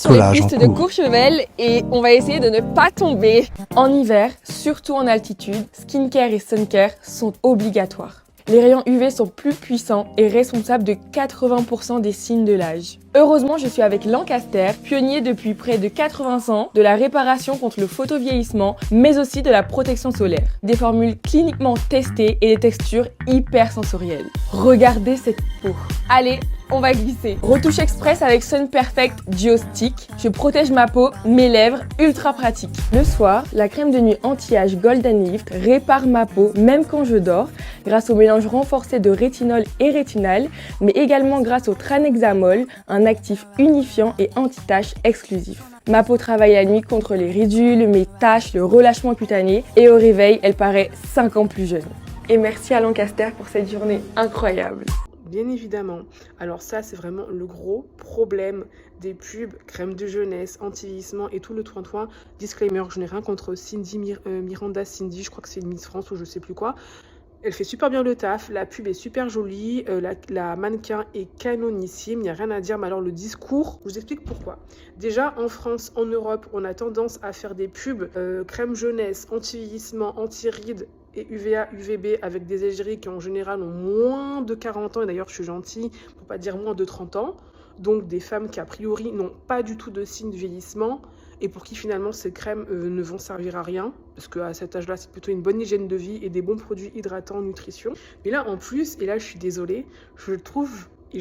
sur les pistes de Courchevel et on va essayer de ne pas tomber. En hiver, surtout en altitude, skincare et suncare sont obligatoires. Les rayons UV sont plus puissants et responsables de 80% des signes de l'âge. Heureusement, je suis avec Lancaster, pionnier depuis près de 80 ans de la réparation contre le photovieillissement, mais aussi de la protection solaire. Des formules cliniquement testées et des textures hyper sensorielles. Regardez cette peau. Allez, on va glisser. Retouche express avec Sun Perfect Duo Stick. Je protège ma peau, mes lèvres, ultra pratique. Le soir, la crème de nuit anti-âge Golden Lift répare ma peau même quand je dors grâce au mélange renforcé de rétinol et rétinal, mais également grâce au tranexamol, un actif unifiant et anti-taches exclusif. Ma peau travaille la nuit contre les ridules, mes taches, le relâchement cutané et au réveil, elle paraît 5 ans plus jeune. Et merci à Lancaster pour cette journée incroyable. Bien évidemment. Alors ça, c'est vraiment le gros problème des pubs, crème de jeunesse, anti-vieillissement et tout le toin-toin. Disclaimer, je n'ai rien contre Miranda Cindy, je crois que c'est une Miss France ou je sais plus quoi. Elle fait super bien le taf, la pub est super jolie, la mannequin est canonissime, il n'y a rien à dire, mais alors le discours, je vous explique pourquoi. Déjà, en France, en Europe, on a tendance à faire des pubs crème jeunesse, anti-vieillissement, anti-rides, et UVA, UVB avec des égéries qui en général ont moins de 40 ans, et d'ailleurs je suis gentille pour pas dire moins de 30 ans, donc des femmes qui a priori n'ont pas du tout de signe de vieillissement et pour qui finalement ces crèmes ne vont servir à rien, parce qu'à cet âge-là c'est plutôt une bonne hygiène de vie et des bons produits hydratants, nutrition. Mais là en plus, et là je suis désolée, je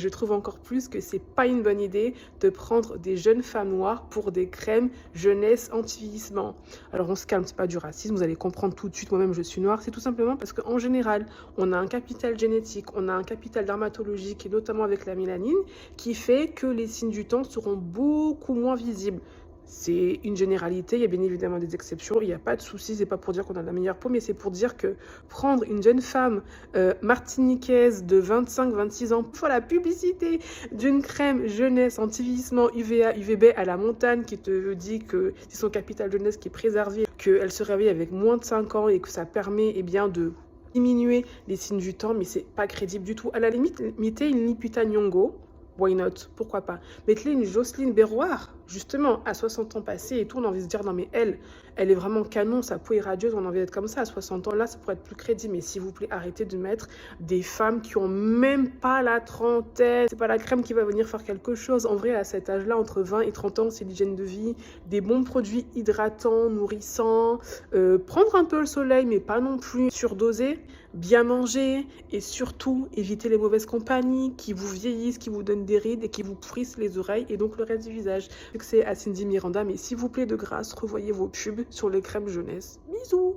trouve encore plus que c'est pas une bonne idée de prendre des jeunes femmes noires pour des crèmes jeunesse anti-vieillissement. Alors on se calme, c'est pas du racisme, vous allez comprendre tout de suite, moi-même je suis noire, c'est tout simplement parce qu'en général, on a un capital génétique, on a un capital dermatologique et notamment avec la mélanine qui fait que les signes du temps seront beaucoup moins visibles. C'est une généralité, il y a bien évidemment des exceptions, il n'y a pas de souci, c'est pas pour dire qu'on a la meilleure peau, mais c'est pour dire que prendre une jeune femme martiniquaise de 25-26 ans pour la publicité d'une crème jeunesse anti-vieillissement UVA, UVB à la montagne qui te dit que c'est son capital jeunesse qui est préservé, qu'elle se réveille avec moins de 5 ans et que ça permet de diminuer les signes du temps, mais c'est pas crédible du tout. À la limite, mettez une Lipita Nyong'o. Why not? Pourquoi pas? Mettez une Jocelyne Berroir, justement, à 60 ans passés et tout, on a envie de se dire, non mais elle est vraiment canon, sa peau est radieuse, on a envie d'être comme ça à 60 ans, là, ça pourrait être plus crédible. Mais s'il vous plaît, arrêtez de mettre des femmes qui ont même pas la trentaine. C'est pas la crème qui va venir faire quelque chose. En vrai, à cet âge-là, entre 20 et 30 ans, c'est l'hygiène de vie, des bons produits hydratants, nourrissants, prendre un peu le soleil, mais pas non plus surdoser, bien manger et surtout éviter les mauvaises compagnies qui vous vieillissent, qui vous donnent des rides et qui vous pourrissent les oreilles et donc le reste du visage. C'est à Cindy Miranda, mais s'il vous plaît de grâce, revoyez vos pubs sur les crèmes jeunesse. Bisous!